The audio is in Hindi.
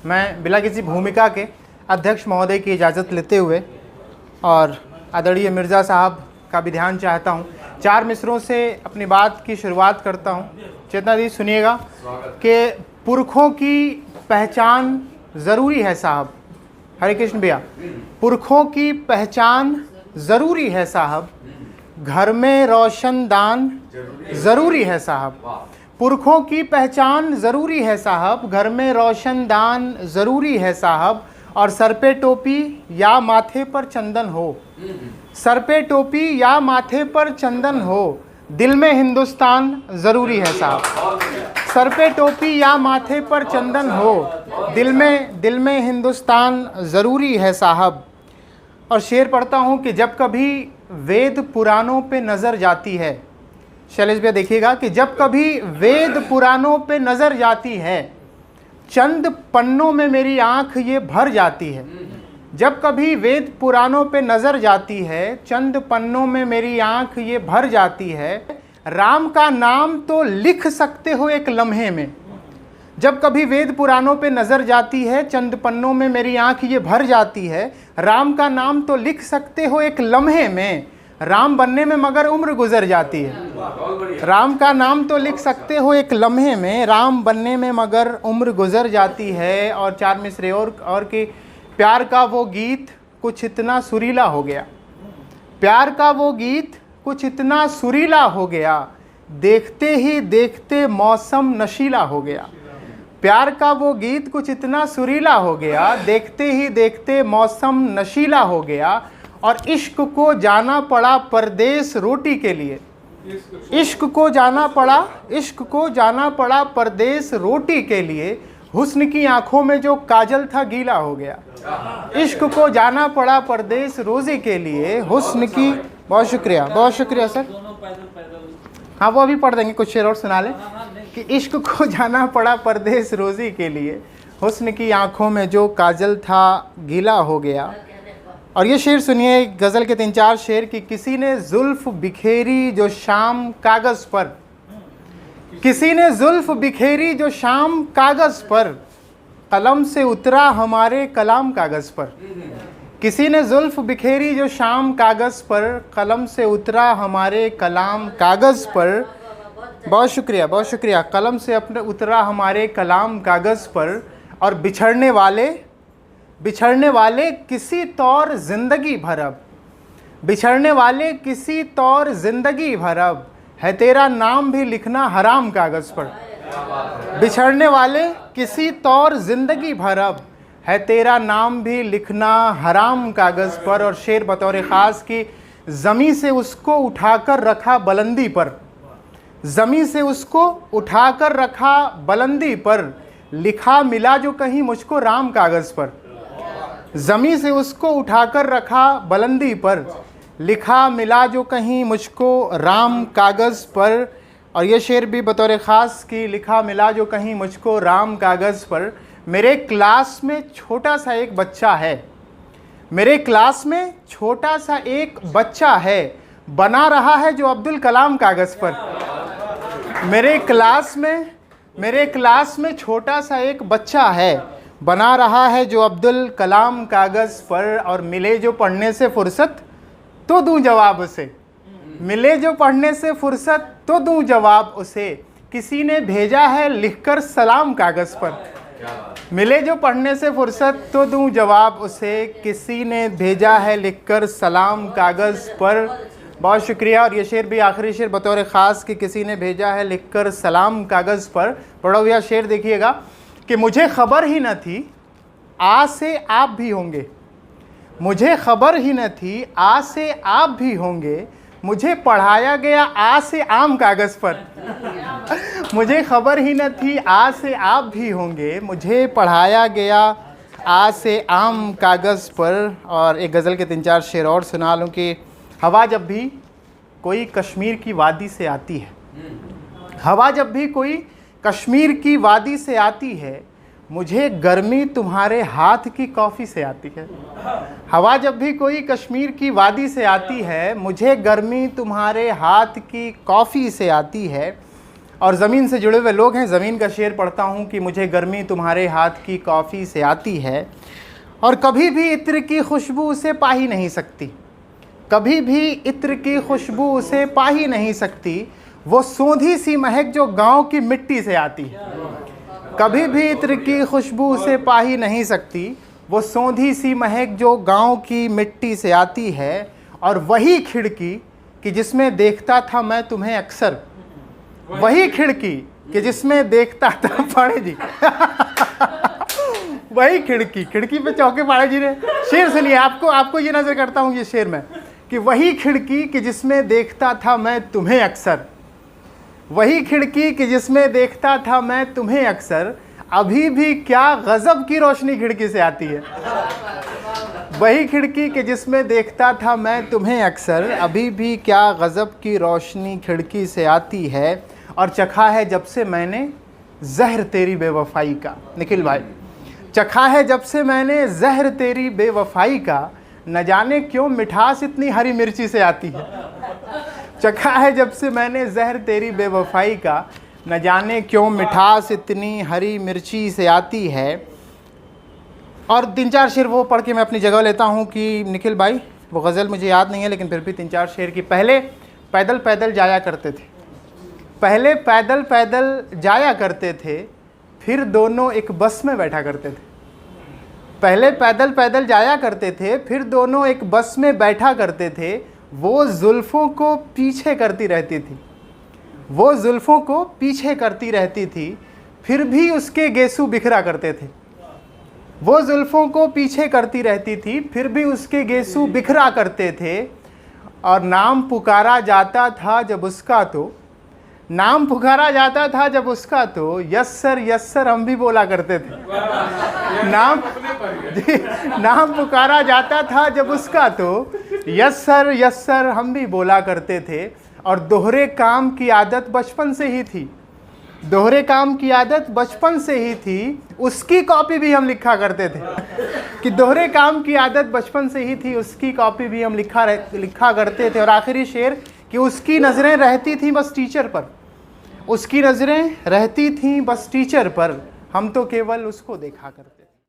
मैं बिना किसी भूमिका के अध्यक्ष महोदय की इजाज़त लेते हुए और आदरणीय मिर्ज़ा साहब का भी ध्यान चाहता हूँ। 4 मिसरों से अपनी बात की शुरुआत करता हूँ। चेतना दी सुनिएगा कि पुरखों की पहचान ज़रूरी है साहब। हरे कृष्ण भैया, पुरखों की पहचान ज़रूरी है साहब, घर में रोशनदान ज़रूरी है साहब। पुरखों की पहचान ज़रूरी है साहब, घर में रोशनदान ज़रूरी है साहब, और सर पे टोपी या माथे पर चंदन हो, सर पे टोपी या माथे पर चंदन हो, दिल में हिंदुस्तान ज़रूरी है साहब। सर पे टोपी या माथे पर चंदन हो, दिल में हिंदुस्तान ज़रूरी है साहब। और शेर पढ़ता हूँ कि जब कभी वेद पुराणों पे नज़र जाती है, शैलेश भैया देखिएगा कि जब कभी वेद पुराणों पे नज़र जाती है, चंद पन्नों में मेरी आँख ये भर जाती है। जब कभी वेद पुराणों पे नज़र जाती है, चंद पन्नों में मेरी आँख ये भर जाती है, राम का नाम तो लिख सकते हो एक लम्हे में। जब कभी वेद पुराणों पे नज़र जाती है, चंद पन्नों में मेरी आँख ये भर जाती है, राम का नाम तो लिख सकते हो एक लम्हे में, राम बनने में मगर उम्र गुजर जाती है। राम का नाम तो लिख सकते हो एक लम्हे में, राम बनने में मगर उम्र गुजर जाती है। और 4 मिसरे और कि प्यार का वो गीत कुछ इतना सुरीला हो गया, प्यार का वो गीत कुछ इतना सुरीला हो गया, देखते ही देखते मौसम नशीला हो गया। प्यार का वो गीत कुछ इतना सुरीला हो गया, देखते ही देखते मौसम नशीला हो गया, और इश्क को जाना पड़ा परदेस रोटी के लिए। इश्क को जाना पड़ा परदेस रोटी के लिए, हुस्न की आंखों में जो काजल था गीला हो गया। इश्क को जाना पड़ा परदेस रोज़ी के लिए, हुस्न की। बहुत शुक्रिया सर। हाँ, वो अभी पढ़ देंगे, कुछ शेर और सुना लें कि इश्क को जाना पड़ा परदेस रोज़ी के लिए, हुस्न की आंखों में जो काजल था गीला हो गया। और ये शेर सुनिए, गज़ल के 3-4 शेर कि किसी ने जुल्फ़ बिखेरी जो शाम कागज़ पर, किसी ने जुल्फ़ बिखेरी जो शाम कागज़ पर, कलम से उतरा हमारे कलाम कागज़ पर। किसी ने जुल्फ़ बिखेरी जो शाम कागज़ पर, कलम से उतरा हमारे कलाम कागज़ पर। बहुत शुक्रिया। कलम से अपने उतरा हमारे कलाम कागज़ पर। और बिछड़ने वाले किसी तौर ज़िंदगी भर अब, बिछड़ने वाले किसी तौर ज़िंदगी भर अब, है तेरा नाम भी लिखना हराम कागज़ पर। बिछड़ने वाले किसी तौर ज़िंदगी भर अब, है तेरा नाम भी लिखना हराम कागज़ पर। और शेर बतौर ख़ास की ज़मीं से उसको उठाकर रखा बुलंदी पर, ज़मीं से उसको उठाकर रखा बुलंदी पर, लिखा मिला जो कहीं मुझको राम कागज़ पर। ज़मीं से उसको उठाकर रखा बुलंदी पर, लिखा मिला जो कहीं मुझको राम कागज़ पर। और ये शेर भी बतौर ख़ास की लिखा मिला जो कहीं मुझको राम कागज़ पर। मेरे क्लास में छोटा सा एक बच्चा है, मेरे क्लास में छोटा सा एक बच्चा है, बना रहा है जो अब्दुल कलाम कागज़ पर। मेरे क्लास में छोटा सा एक बच्चा है, बना रहा है जो अब्दुल कलाम कागज़ पर। और मिले जो पढ़ने से फुर्सत तो दूं जवाब उसे, मिले जो पढ़ने से फुर्सत तो दूं जवाब उसे, किसी ने भेजा है लिखकर सलाम कागज़ पर। मिले जो पढ़ने से फुर्सत तो दूं जवाब उसे, किसी ने भेजा है लिखकर सलाम कागज़ पर। बहुत शुक्रिया। और ये शेर भी आखिरी शेर बतौर ख़ास कि किसी ने भेजा है लिखकर सलाम कागज़ पर। पढ़ो भैया शेर देखिएगा कि मुझे खबर ही न थी आज से आप भी होंगे, मुझे खबर ही न थी आज से आप भी होंगे, मुझे पढ़ाया गया आज से आम कागज़ पर। मुझे खबर ही न थी आज से आप भी होंगे, मुझे पढ़ाया गया आज से आम कागज़ पर। और एक गज़ल के 3-4 शेर और सुना लूँ कि हवा जब भी कोई कश्मीर की वादी से आती है, हवा जब भी कोई कश्मीर की वादी से आती है, मुझे गर्मी तुम्हारे हाथ की कॉफ़ी से आती है। हवा जब भी कोई कश्मीर की वादी से आती है, मुझे गर्मी तुम्हारे हाथ की कॉफ़ी से आती है। और ज़मीन से जुड़े हुए लोग हैं। ज़मीन का शेर पढ़ता हूँ कि मुझे गर्मी तुम्हारे हाथ की कॉफ़ी से आती है और कभी भी इत्र की खुशबू उसे पा ही नहीं सकती, कभी भी इत्र की खुशबू उसे पा ही नहीं सकती, वो सोंधी सी महक जो गांव की मिट्टी से आती है। कभी भी इत्र की खुशबू उसे पा ही नहीं सकती, वो सोंधी सी महक जो गांव की मिट्टी से आती है। और वही खिड़की कि जिसमें देखता था मैं तुम्हें अक्सर, वही खिड़की कि जिसमें देखता था पाड़े जी वही खिड़की, खिड़की पे चौके पाड़े जी ने शेर सुनिए। आपको ये नजर करता हूँ ये शेर में कि वही खिड़की कि जिसमें देखता था मैं तुम्हें अक्सर, वही खिड़की कि जिसमें देखता था मैं तुम्हें अक्सर, अभी भी क्या गजब की रोशनी खिड़की से आती है। वही खिड़की कि जिसमें देखता था मैं तुम्हें अक्सर, अभी भी क्या गजब की रोशनी खिड़की से आती है। और चखा है जब से मैंने जहर तेरी बेवफाई का, निखिल भाई, चखा है जब से मैंने जहर तेरी बेवफाई का, न जाने क्यों मिठास इतनी हरी मिर्ची से आती है। चखा है जब से मैंने जहर तेरी बेवफाई का, न जाने क्यों मिठास इतनी हरी मिर्ची से आती है। और 3-4 शेर वो पढ़ के मैं अपनी जगह लेता हूँ कि निखिल भाई, वो गज़ल मुझे याद नहीं है लेकिन फिर भी 3-4 शेर की। पहले पैदल पैदल जाया करते थे, पहले पैदल पैदल जाया करते थे, फिर दोनों एक बस में बैठा करते थे। पहले पैदल पैदल जाया करते थे, फिर दोनों एक बस में बैठा करते थे। वो जुल्फ़ों को पीछे करती रहती थी, वो जुल्फ़ों को पीछे करती रहती थी, फिर भी उसके गेसू बिखरा करते थे। वो जुल्फ़ों को पीछे करती रहती थी, फिर भी उसके गेसू बिखरा करते थे। और नाम पुकारा जाता था जब उसका, तो नाम पुकारा जाता था जब उसका, तो यस सर हम भी बोला करते थे। नाम पुकारा जाता था जब उसका, तो यस सर हम भी बोला करते थे। और दोहरे काम की आदत बचपन से ही थी, दोहरे काम की आदत बचपन से ही थी, उसकी कॉपी भी हम लिखा करते थे। कि दोहरे काम की आदत बचपन से ही थी, उसकी कॉपी भी हम लिखा करते थे। और आखिरी शेर कि उसकी नज़रें रहती थी बस टीचर पर, उसकी नज़रें रहती थीं बस टीचर पर, हम तो केवल उसको देखा करते।